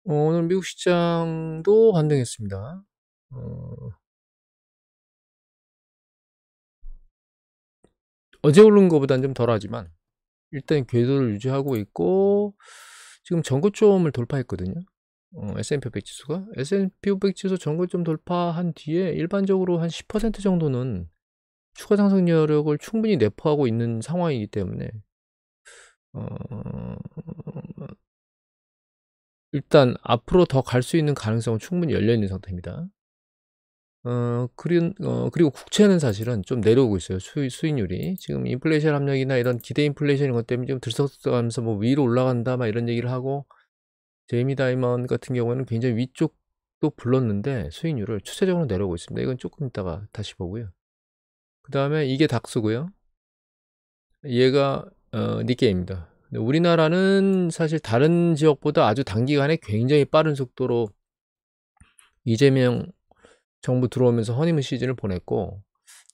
오늘 미국 시장도 반등했습니다. 어 어제 오른 것보다는 좀 덜하지만 일단 궤도를 유지하고 있고 지금 전고점을 돌파했거든요. S&P 500 지수가. S&P 500 지수 전고점 돌파한 뒤에 일반적으로 한 10% 정도는 추가 상승 여력을 충분히 내포하고 있는 상황이기 때문에 어 일단 앞으로 더 갈 수 있는 가능성은 충분히 열려 있는 상태입니다. 그리고 국채는 사실은 좀 내려오고 있어요. 수익률이. 지금 인플레이션 압력이나 이런 기대 인플레이션 이런 것 때문에 좀 들썩들썩하면서 뭐 "위로 올라간다." 막 이런 얘기를 하고 제이미 다이먼 같은 경우에는 굉장히 위쪽도 불렀는데 수익률을 추세적으로 내려오고 있습니다. 이건 쪼끔 있다가 다시 보고요. 그다음에 이게 dak스고요. 얘가 니케이입니다. 근데 우리나라는 사실 다른 지역보다 아주 단기간에 굉장히 빠른 속도로 이재명 정부 들어오면서 허니문 시즌을 보냈고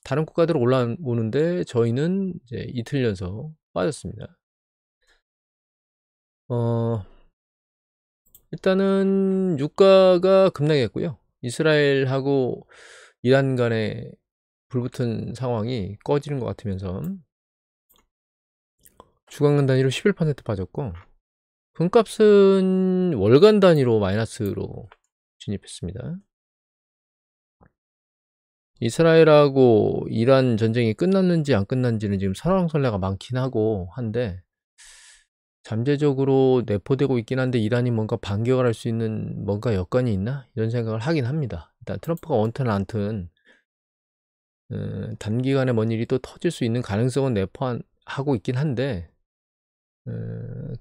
다른 국가들은 올라오는데 저희는 이제 이틀 연속 빠졌습니다. 어 일단은 유가가 급락했고요. 이스라엘하고 이란 간에 불붙은 상황이 꺼지는 것 같으면서 주간 단위로 11% 빠졌고 금값은 월간 단위로 마이너스로 진입했습니다. 이스라엘하고 이란 전쟁이 끝났는지 안 끝났는지는 지금 설왕설래가 많긴 하고 한데 잠재적으로 내포되고 있긴 한데 '이란이 뭔가 반격을 할 수 있는 뭔가 여건이 있나?' 이런 생각을 하긴 합니다. 일단 트럼프가 원튼 안튼 단기간에 뭔 일이 또 터질 수 있는 가능성은 하고 있긴 한데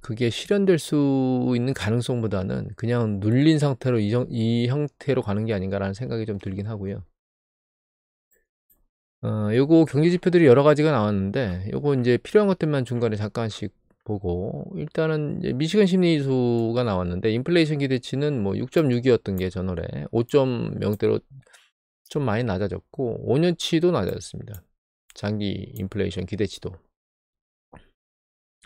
그게 실현될 수 있는 가능성보다는 그냥 눌린 상태로 이 형태로 가는 게 아닌가라는 생각이 좀 들긴 하고요. 요거 경제 지표들이 여러 가지가 나왔는데 요거 인제 필요한 것들만 중간에 잠깐씩 보고 일단은 이제 미시간 심리 지수가 나왔는데 인플레이션 기대치는 뭐 6.6 이었던 게 전월에 5.0대로 좀 많이 낮아졌고 5 년치도 낮아졌습니다. 장기 인플레이션 기대치도.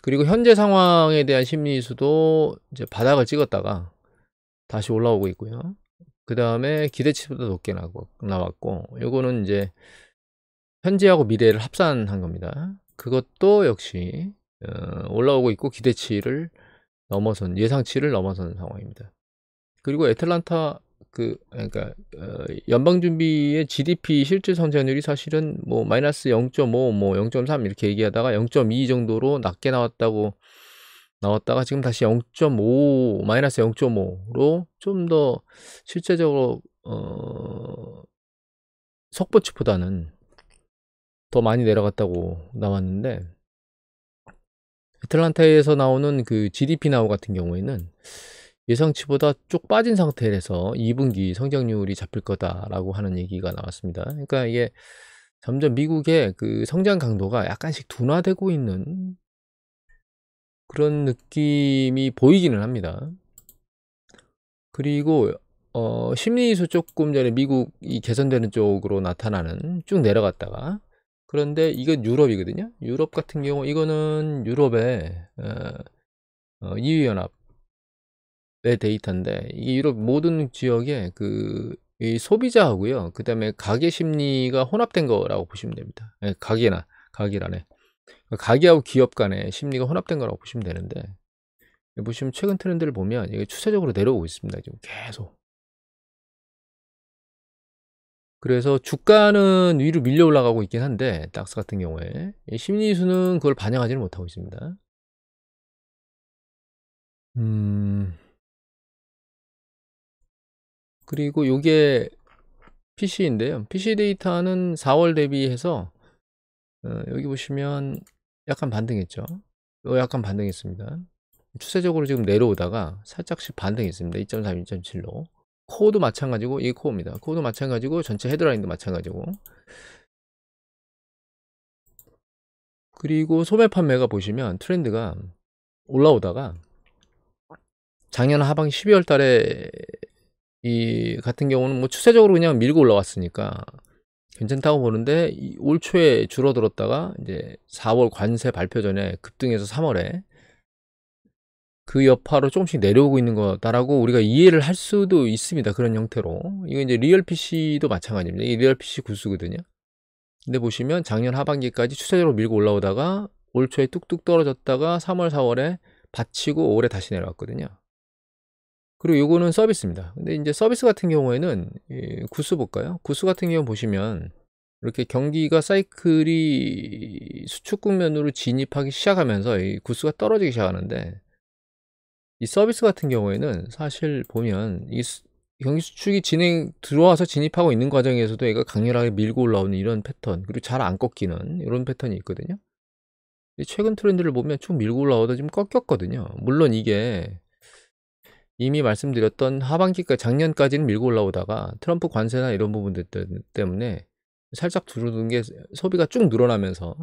그리고 현재 상황에 대한 심리 지수도 이제 바닥을 찍었다가 다시 올라오고 있고요. 그다음에 기대치보다 높게 나왔고 요거는 인제 현재하고 미래를 합산한 겁니다. 그것도 역시 올라오고 있고 기대치를 넘어선 예상치를 넘어선 상황입니다. 그리고 애틀란타 그러니까 연방준비의 GDP 실질 성장률이 사실은 뭐 마이너스 0.5 뭐 0.3 이렇게 얘기하다가 0.2 정도로 낮게 나왔다가 지금 다시 0.5 마이너스 0.5로 좀 더 실제적으로 속보치보다는 더 많이 내려갔다고 나왔는데 애틀란타에서 나오는 그 GDP 나우 같은 경우에는 예상치보다 쭉 빠진 상태에서 2 분기 성장률이 잡힐 거다라고 하는 얘기가 나왔습니다. 그러니까 이게 점점 미국의 그 성장 강도가 약간씩 둔화되고 있는 그런 느낌이 보이기는 합니다. 그리고 심리지수 쪼끔 전에 미국이 개선되는 쪽으로 나타나는 쭉 내려갔다가 그런데 이건 유럽이거든요. 유럽 같은 경우 이거는 유럽의 EU 연합의 데이터인데 이게 유럽 모든 지역에 이 소비자하고요. 그다음에 가계 심리가 혼합된 거라고 보시면 됩니다. 예 가계란에. 가계하고 기업 간의 심리가 혼합된 거라고 보시면 되는데 여기 보시면 최근 트렌드를 보면 이게 추세적으로 내려오고 있습니다 지금 계속. 그래서 주가는 위로 밀려 올라가고 있긴 한데 dak스 같은 경우에 이 심리 지수는 그걸 반영하지는 못하고 있습니다. 음 그리고 요게 PC인데요. PC 데이터는 4월 대비해서 여기 보시면 약간 반등했죠. 약간 반등했습니다. 추세적으로 지금 내려오다가 살짝씩 반등했습니다. 2.3, 2.7로. 코어도 마찬가지고 이게 코어입니다. 코어도 마찬가지고 전체 헤드라인도 마찬가지고. 그리고 소매 판매가 보시면 트렌드가 올라오다가 작년 하반기 12월 달에 이 같은 경우는 뭐 추세적으로 그냥 밀고 올라왔으니까 괜찮다고 보는데 올 초에 줄어들었다가 이제 4월 관세 발표 전에 급등해서 3월에 그 여파로 조금씩 내려오고 있는 거다라고 우리가 이해를 할 수도 있습니다. 그런 형태로. 이거 이제 리얼 PC도 마찬가지입니다. 이 리얼 PC 구스거든요. 근데 보시면 작년 하반기까지 추세적으로 밀고 올라오다가 올 초에 뚝뚝 떨어졌다가 3월, 4월에 받치고 올해 다시 내려왔거든요. 그리고 요거는 서비스입니다. 근데 이제 서비스 같은 경우에는 구스 볼까요? 구스 같은 경우 보시면 이렇게 경기가 사이클이 수축 국면으로 진입하기 시작하면서 이 구스가 떨어지기 시작하는데, 이 서비스 같은 경우에는 사실 보면 이 경기 수축이 들어와서 진입하고 있는 과정에서도 얘가 강렬하게 밀고 올라오는 이런 패턴, 그리고 잘 안 꺾이는 이런 패턴이 있거든요. 최근 트렌드를 보면 쭉 밀고 올라오다 지금 꺾였거든요. 물론 이게 이미 말씀드렸던 하반기까지, 작년까지는 밀고 올라오다가 트럼프 관세나 이런 부분들 때문에 살짝 두르는 게 소비가 쭉 늘어나면서,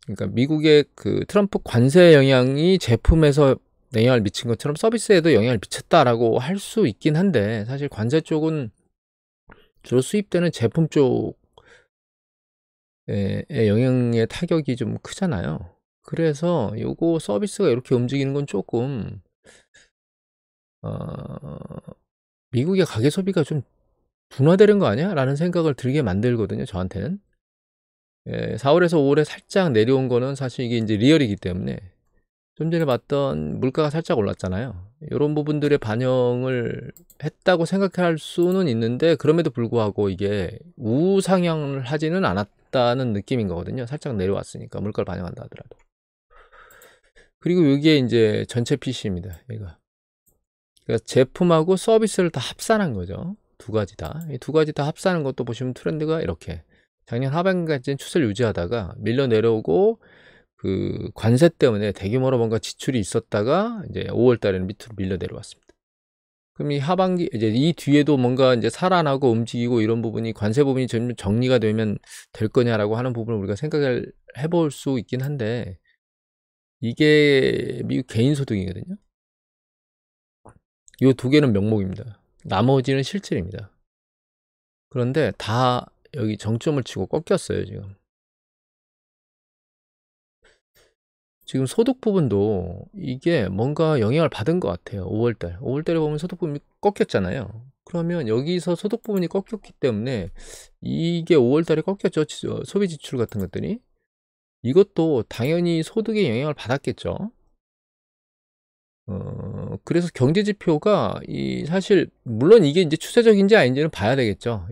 그러니까 미국의 그 트럼프 관세 영향이 제품에서 영향을 미친 것처럼 서비스에도 영향을 미쳤다라고 할 수 있긴 한데, 사실 관세 쪽은 주로 수입되는 제품 쪽에 영향의 타격이 좀 크잖아요. 그래서 요거 서비스가 이렇게 움직이는 건 조금 미국의 가계 소비가 좀 둔화되는 거 아니야? 라는 생각을 들게 만들거든요, 저한테는. 4월에서 5월에 살짝 내려온 거는 사실 이게 이제 리얼이기 때문에, 좀 전에 봤던 물가가 살짝 올랐잖아요. 요런 부분들의 반영을 했다고 생각할 수는 있는데, 그럼에도 불구하고 이게 우상향을 하지는 않았다는 느낌인 거거든요. 살짝 내려왔으니까, 물가를 반영한다 하더라도. 그리고 여기에 이제 전체 PC입니다. 얘가. 그러니까 제품하고 서비스를 다 합산한 거죠. 두 가지 다. 이 두 가지 다 합산한 것도 보시면 트렌드가 이렇게 작년 하반기까지는 추세를 유지하다가 밀려 내려오고, 그 관세 때문에 대규모로 뭔가 지출이 있었다가 이제 5월 달에는 밑으로 밀려 내려왔습니다. 그럼 이 하반기, 이제 이 뒤에도 뭔가 이제 살아나고 움직이고 이런 부분이, 관세 부분이 좀 정리가 되면 될 거냐라고 하는 부분을 우리가 생각을 해볼 수 있긴 한데, 이게 미국 개인 소득이거든요. 이 두 개는 명목입니다. 나머지는 실질입니다. 그런데 다 여기 정점을 치고 꺾였어요, 지금. 지금 소득 부분도 이게 뭔가 영향을 받은 것 같아요. 5월달. 5월달에 보면 소득 부분이 꺾였잖아요. 그러면 여기서 소득 부분이 꺾였기 때문에 이게 5월달에 꺾였죠. 소비 지출 같은 것들이. 이것도 당연히 소득에 영향을 받았겠죠. 그래서 경제 지표가 사실 물론 이게 이제 추세적인지 아닌지는 봐야 되겠죠.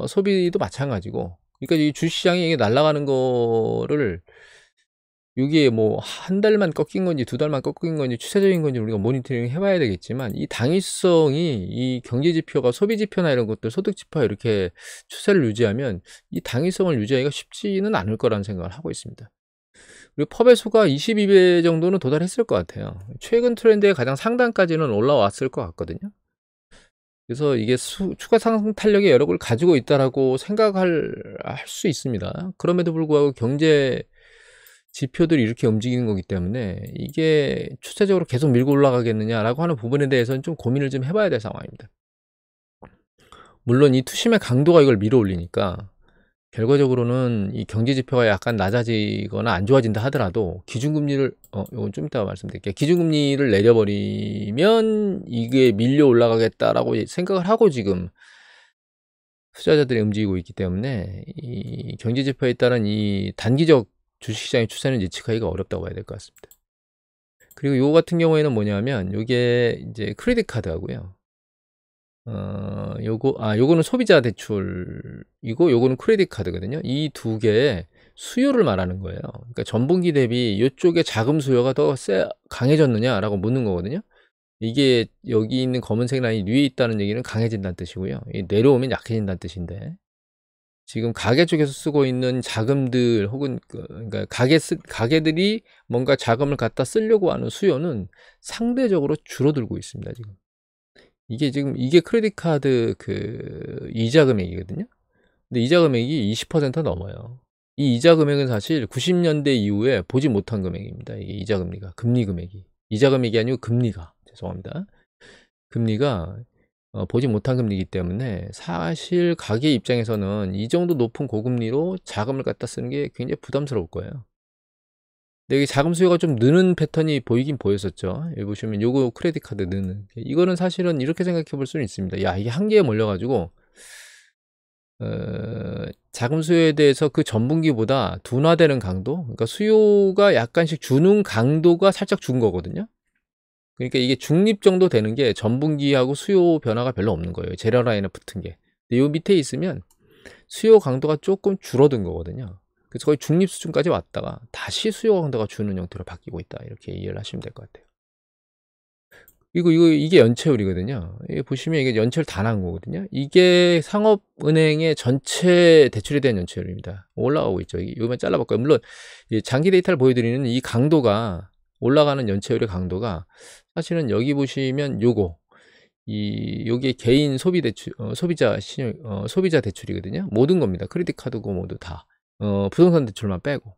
소비도 마찬가지고. 그러니까 이 주시장이 이게 날아가는 거를, 이게 뭐 한 달만 꺾인 건지 두 달만 꺾인 건지 추세적인 건지 우리가 모니터링 해봐야 되겠지만, 이 당위성이, 이 경제 지표가 소비 지표나 이런 것들, 소득 지표가 이렇게 추세를 유지하면 이 당위성을 유지하기가 쉽지는 않을 거라는 생각을 하고 있습니다. 그리고 펍배수가 22배 정도는 도달했을 것 같아요. 최근 트렌드의 가장 상단까지는 올라왔을 것 같거든요. 그래서 이게 추가 상승 탄력의 여력을 가지고 있다라고 생각할 수 있습니다. 그럼에도 불구하고 경제 지표들이 이렇게 움직이는 거기 때문에 이게 추세적으로 계속 밀고 올라가겠느냐라고 하는 부분에 대해서는 좀 고민을 좀 해봐야 될 상황입니다. 물론 이 투심의 강도가 이걸 밀어 올리니까 결과적으로는 이 경제 지표가 약간 낮아지거나 안 좋아진다 하더라도 기준금리를, 이건 좀 이따가 말씀드릴게요. 기준금리를 내려버리면 이게 밀려 올라가겠다라고 생각을 하고 지금 투자자들이 움직이고 있기 때문에, 이 경제 지표에 따른 이 단기적 주식시장의 추세는 예측하기가 어렵다고 봐야 될 것 같습니다. 그리고 요거 같은 경우에는 뭐냐면, 요게 이제 크레딧 카드하고요. 요거는 소비자 대출이고, 요거는 크레딧 카드거든요. 이 두 개의 수요를 말하는 거예요. 그러니까 전분기 대비 요쪽에 자금 수요가 더 강해졌느냐라고 묻는 거거든요. 이게 여기 있는 검은색 라인이 위에 있다는 얘기는 강해진다는 뜻이고요. 내려오면 약해진다는 뜻인데, 지금 가계 쪽에서 쓰고 있는 자금들, 혹은 그러니까 가계들이 뭔가 자금을 갖다 쓰려고 하는 수요는 상대적으로 줄어들고 있습니다, 지금. 이게 크레딧 카드 그 이자 금액이거든요. 근데 이자 금액이 20% 넘어요. 이 이자 금액은 사실 90년대 이후에 보지 못한 금액입니다. 이게 이자 금리가, 금리 금액이. 이자 금액이 아니고 금리가, 죄송합니다. 금리가 보지 못한 금리이기 때문에 사실 가계 입장에서는 이 정도 높은 고금리로 자금을 갖다 쓰는 게 굉장히 부담스러울 거예요. 근데 이게 자금 수요가 좀 느는 패턴이 보이긴 보였었죠. 여기 보시면 요거 크레딧 카드 느는. 이거는 사실은 이렇게 생각해 볼 수는 있습니다. 야, 이게 한계에 몰려가지고, 자금 수요에 대해서 그 전분기보다 둔화되는 강도, 그러니까 수요가 약간씩 주는 강도가 살짝 준 거거든요. 그러니까 이게 중립 정도 되는 게 전분기하고 수요 변화가 별로 없는 거예요. 제로 라인에 붙은 게. 근데 요 밑에 있으면 수요 강도가 조금 줄어든 거거든요. 그래서 거의 중립 수준까지 왔다가 다시 수요 강도가 주는 형태로 바뀌고 있다. 이렇게 이해를 하시면 될 것 같아요. 이게 연체율이거든요. 이게 보시면 이게 연체율 다 나온 거거든요. 이게 상업은행의 전체 대출에 대한 연체율입니다. 올라가고 있죠. 이거만 잘라볼까요? 물론 장기 데이터를 보여드리는 이 강도가 올라가는 연체율의 강도가 사실은 여기 보시면 요게 개인 소비 대출, 소비자 대출이거든요. 모든 겁니다. 크레딧 카드고 모두 다. 부동산 대출만 빼고.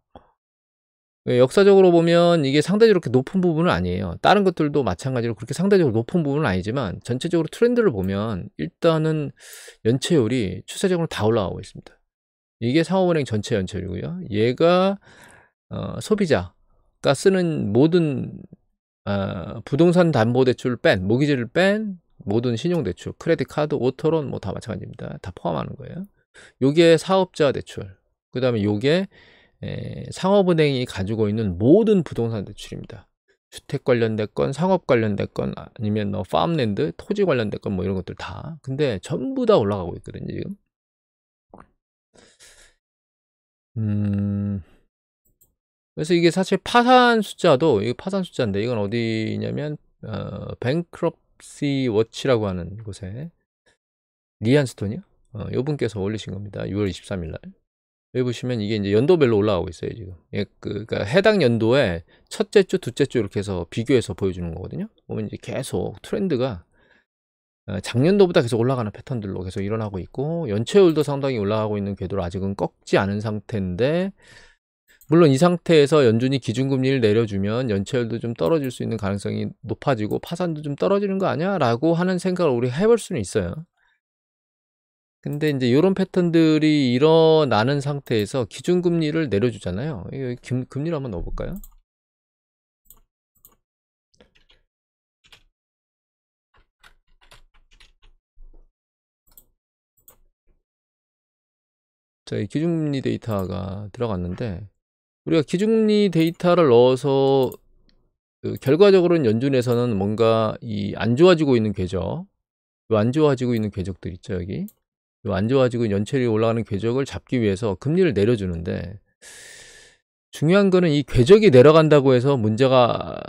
역사적으로 보면 이게 상대적으로 그렇게 높은 부분은 아니에요. 다른 것들도 마찬가지로 그렇게 상대적으로 높은 부분은 아니지만 전체적으로 트렌드를 보면 일단은 연체율이 추세적으로 다 올라가고 있습니다. 이게 상업은행 전체 연체율이고요. 얘가 소비자가 쓰는 모든 부동산 담보대출 뺀, 모기지를 뺀 모든 신용대출, 크레딧 카드, 오토론 뭐 다 마찬가지입니다. 다 포함하는 거예요. 요게 사업자 대출, 그 다음에 요게 상업은행이 가지고 있는 모든 부동산 대출입니다. 주택 관련된 건, 상업 관련된 건, 아니면 뭐 팜랜드, 토지 관련된 건 뭐 이런 것들 다. 근데 전부 다 올라가고 있거든요, 지금. 그래서 이게 사실 파산 숫자도, 이거 파산 숫자인데, 이건 어디냐면, 뱅크럽시 워치라고 하는 곳에, 리안스톤이요? 요 분께서 올리신 겁니다. 6월 23일 날. 여기 보시면 이게 이제 연도별로 올라가고 있어요, 지금. 그러니까 해당 연도에 첫째 주, 둘째 주 이렇게 해서 비교해서 보여주는 거거든요. 보면 이제 계속 트렌드가 작년도보다 계속 올라가는 패턴들로 계속 일어나고 있고, 연체율도 상당히 올라가고 있는 궤도를 아직은 꺾지 않은 상태인데, 물론 이 상태에서 연준이 기준금리를 내려주면 연체율도 좀 떨어질 수 있는 가능성이 높아지고 파산도 좀 떨어지는 거 아니야? 라고 하는 생각을 우리 해볼 수는 있어요. 근데 이제 이런 패턴들이 일어나는 상태에서 기준금리를 내려주잖아요. 이거 금리를 한번 넣어볼까요? 자, 이 기준금리 데이터가 들어갔는데, 우리가 기준금리 데이터를 넣어서 결과적으로는 연준에서는 뭔가 이 안 좋아지고 있는 궤적, 안 좋아지고 있는 궤적들 있죠, 여기. 안 좋아지고 연체율이 올라가는 궤적을 잡기 위해서 금리를 내려주는데, 중요한 거는 이 궤적이 내려간다고 해서 문제가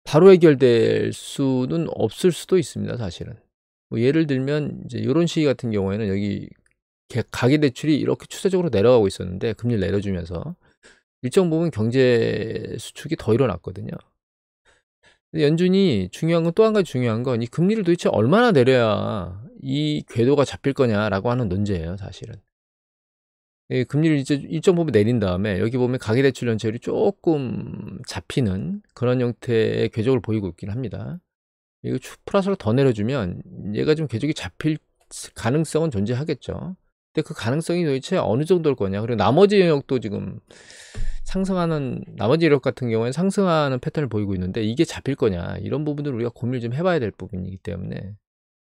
바로 해결될 수는 없을 수도 있습니다, 사실은. 뭐 예를 들면 이제 이런 시기 같은 경우에는 여기 가계대출이 이렇게 추세적으로 내려가고 있었는데 금리를 내려주면서 일정 부분 경제 수축이 더 일어났거든요. 근데 연준이 중요한 건, 또 한 가지 중요한 건 이 금리를 도대체 얼마나 내려야 이 궤도가 잡힐 거냐라고 하는 논제예요, 사실은. 금리를 이제 일정 부분 내린 다음에 여기 보면 가계대출 연체율이 조금 잡히는 그런 형태의 궤적을 보이고 있긴 합니다. 이거 플러스로 더 내려주면 얘가 좀 궤적이 잡힐 가능성은 존재하겠죠. 근데 그 가능성이 도대체 어느 정도일 거냐. 그리고 나머지 영역도 지금 상승하는, 나머지 영역 같은 경우에는 상승하는 패턴을 보이고 있는데 이게 잡힐 거냐. 이런 부분들을 우리가 고민을 좀 해봐야 될 부분이기 때문에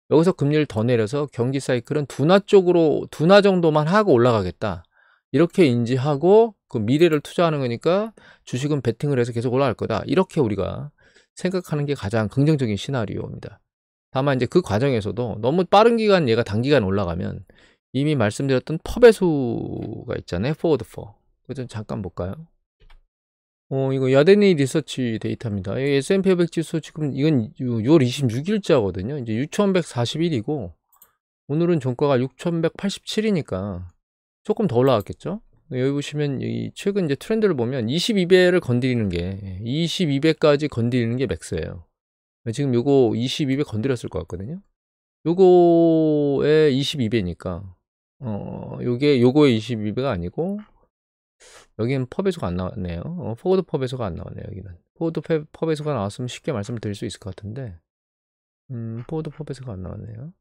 여기서 금리를 더 내려서 경기 사이클은 둔화 쪽으로, 둔화 정도만 하고 올라가겠다. 이렇게 인지하고 그 미래를 투자하는 거니까 주식은 베팅을 해서 계속 올라갈 거다. 이렇게 우리가 생각하는 게 가장 긍정적인 시나리오입니다. 다만 이제 그 과정에서도 너무 빠른 기간, 얘가 단기간 올라가면 이미 말씀드렸던 퍼배수가 있잖아요. 포워드 퍼. 그거 좀 잠깐 볼까요? 이거 야데니 리서치 데이터입니다. S&P 500 지수 지금 이건 6월 26일자거든요. 이제 6141이고 오늘은 종가가 6187이니까 조금 더 올라갔겠죠? 여기 보시면 이 최근 이제 트렌드를 보면 22배를 건드리는 게, 22배까지 건드리는 게 맥스예요. 지금 요거 22배 건드렸을 것 같거든요. 요거에 22배니까 요거에 22배가 아니고 여기는 퍼배수가 안 나왔네요. 포워드 퍼배수가 안 나왔네요. 여기는 포워드 퍼배수가 나왔으면 쉽게 말씀을 드릴 수 있을 것 같은데 포워드 퍼배수가 안 나왔네요.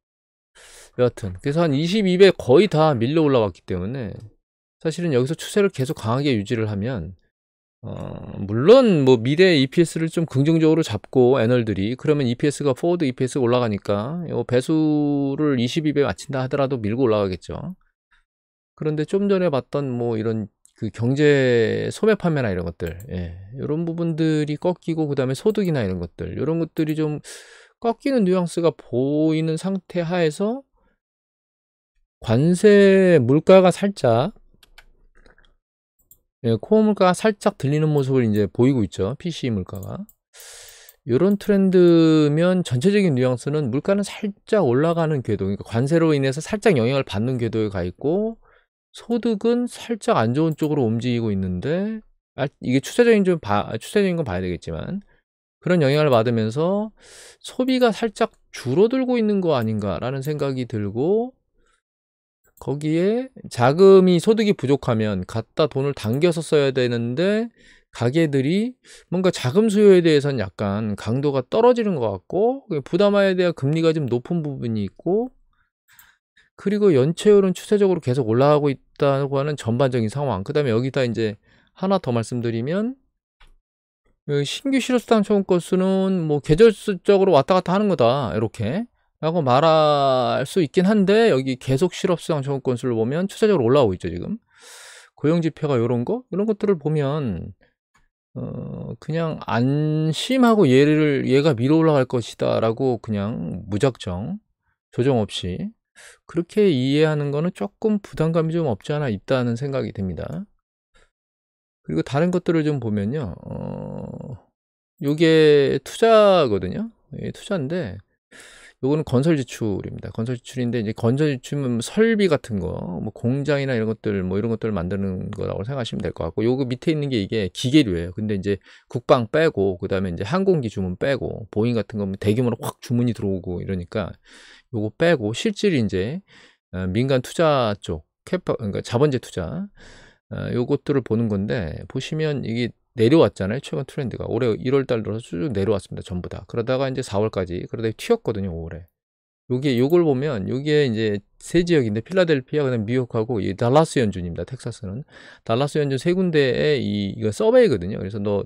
여하튼 그래서 한 22배 거의 다 밀려 올라왔기 때문에 사실은 여기서 추세를 계속 강하게 유지를 하면 물론 뭐 미래 EPS를 좀 긍정적으로 잡고 애널들이 그러면 EPS가 포워드 EPS가 올라가니까 요 배수를 22배 맞춘다 하더라도 밀고 올라가겠죠. 그런데 좀 전에 봤던 뭐 이런 그 경제 소매 판매나 이런 것들, 이런 부분들이 꺾이고 그다음에 소득이나 이런 것들, 이런 것들이 좀 꺾이는 뉘앙스가 보이는 상태 하에서 관세 물가가 살짝 코어 물가가 살짝 들리는 모습을 이제 보이고 있죠. PCE 물가가. 이런 트렌드면 전체적인 뉘앙스는 물가는 살짝 올라가는 궤도, 그러니까 관세로 인해서 살짝 영향을 받는 궤도에 가 있고 소득은 살짝 안 좋은 쪽으로 움직이고 있는데 이게 추세적인 건 봐야 되겠지만 그런 영향을 받으면서 소비가 살짝 줄어들고 있는 거 아닌가라는 생각이 들고 거기에 자금이 소득이 부족하면 갖다 돈을 당겨서 써야 되는데 가게들이 뭔가 자금 수요에 대해서는 약간 강도가 떨어지는 것 같고 부담화에 대한 금리가 좀 높은 부분이 있고 그리고 연체율은 추세적으로 계속 올라가고 있다고 하는 전반적인 상황. 그 다음에 여기다 이제 하나 더 말씀드리면 신규 실업수당 청구 건수는 뭐 계절적으로 왔다 갔다 하는 거다 이렇게 라고 말할 수 있긴 한데 여기 계속 실업수당 청구 건수를 보면 추세적으로 올라오고 있죠 지금. 고용지표가 이런 것들을 보면 그냥 안심하고 얘가 밀어 올라갈 것이다 라고 그냥 무작정 조정 없이 그렇게 이해하는 거는 조금 부담감이 좀 없지 않아 있다는 생각이 듭니다. 그리고 다른 것들을 좀 보면요. 요게 투자거든요. 투자인데 요거는 건설 지출입니다. 건설 지출인데 이제 건설 지출은 설비 같은 거, 뭐 공장이나 이런 것들 뭐 이런 것들을 만드는 거라고 생각하시면 될 것 같고 요거 밑에 있는 게 이게 기계류예요. 근데 이제 국방 빼고 그다음에 이제 항공기 주문 빼고 보잉 같은 거 대규모로 확 주문이 들어오고 이러니까 요거 빼고 실질이 이제 민간 투자 쪽 그러니까 자본재 투자 요것들을 보는 건데 보시면 이게 내려왔잖아요. 최근 트렌드가 올해 1월달 들어서 쭉 내려왔습니다. 전부 다. 그러다가 이제 4월까지 그러다가 튀었거든요. 5월에. 요걸 보면 요게 이제 세 지역인데 필라델피아 그다음 뉴욕하고 이 달라스 연준입니다. 텍사스는 달라스 연준 세 군데에 이거 서베이거든요. 그래서 너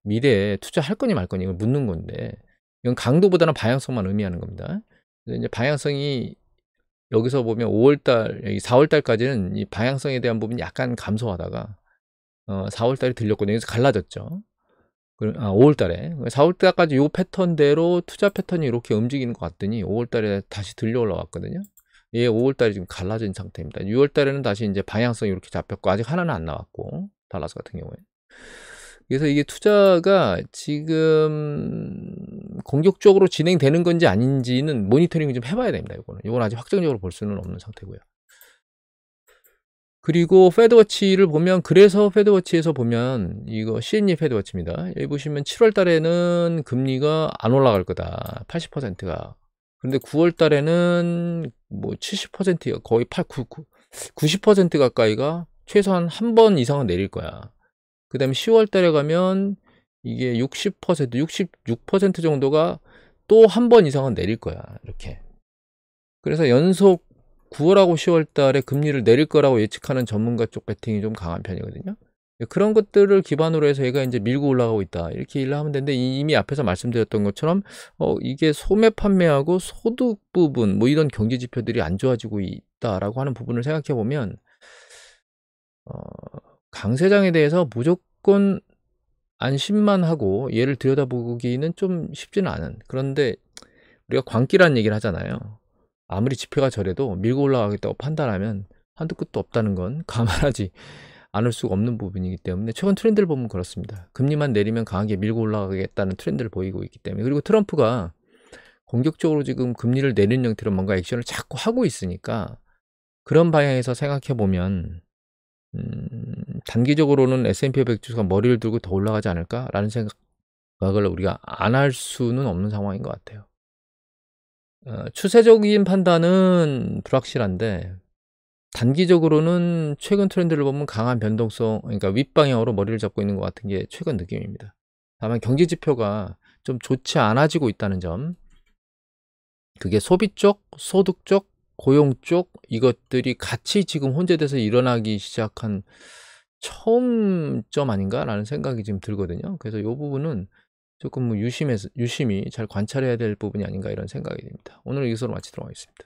미래에 투자할 거니 말 거니 이걸 묻는 건데 이건 강도보다는 방향성만 의미하는 겁니다. 이제 방향성이 여기서 보면 5월달, 4월달까지는 이 방향성에 대한 부분이 약간 감소하다가 4월달에 들렸거든요. 여기서 갈라졌죠. 5월달에 4월달까지 요 패턴대로 투자 패턴이 이렇게 움직이는 것 같더니 5월달에 다시 들려 올라왔거든요. 얘 5월달에 지금 갈라진 상태입니다. 6월달에는 다시 이제 방향성이 이렇게 잡혔고 아직 하나는 안 나왔고 달라스 같은 경우에. 그래서 이게 투자가 지금 공격적으로 진행되는 건지 아닌지는 모니터링을 좀 해봐야 됩니다. 이건 아직 확정적으로 볼 수는 없는 상태고요. 그리고 패드워치를 보면 그래서 패드워치에서 보면 이거 CNE 패드워치입니다. 여기 보시면 7월 달에는 금리가 안 올라갈 거다. 80%가. 근데 9월 달에는 뭐 70%가 거의 90% 가까이가 최소한 한 번 이상은 내릴 거야. 그 다음에 10월 달에 가면 이게 60%, 66% 정도가 또 한 번 이상은 내릴 거야. 이렇게. 그래서 연속 9월하고 10월 달에 금리를 내릴 거라고 예측하는 전문가 쪽 베팅이 좀 강한 편이거든요. 그런 것들을 기반으로 해서 얘가 이제 밀고 올라가고 있다. 이렇게 일을 하면 되는데 이미 앞에서 말씀드렸던 것처럼 이게 소매 판매하고 소득 부분 뭐 이런 경제 지표들이 안 좋아지고 있다라고 하는 부분을 생각해 보면 강세장에 대해서 무조건 안심만 하고 얘를 들여다보기는 좀 쉽지는 않은. 그런데 우리가 광기라는 얘기를 하잖아요. 아무리 지표가 저래도 밀고 올라가겠다고 판단하면 한두 끝도 없다는 건 감안하지 않을 수가 없는 부분이기 때문에 최근 트렌드를 보면 그렇습니다. 금리만 내리면 강하게 밀고 올라가겠다는 트렌드를 보이고 있기 때문에 그리고 트럼프가 공격적으로 지금 금리를 내리는 형태로 뭔가 액션을 자꾸 하고 있으니까 그런 방향에서 생각해 보면 단기적으로는 S&P 500 지수가 머리를 들고 더 올라가지 않을까라는 생각을 우리가 안 할 수는 없는 상황인 것 같아요. 추세적인 판단은 불확실한데 단기적으로는 최근 트렌드를 보면 강한 변동성, 그러니까 윗방향으로 머리를 잡고 있는 것 같은 게 최근 느낌입니다. 다만 경제 지표가 좀 좋지 않아지고 있다는 점, 그게 소비 쪽, 소득 쪽, 고용 쪽 이것들이 같이 지금 혼재돼서 일어나기 시작한 처음점 아닌가라는 생각이 지금 들거든요. 그래서 요 부분은 조금 유심히 잘 관찰해야 될 부분이 아닌가 이런 생각이 듭니다. 오늘 이것으로 마치도록 하겠습니다.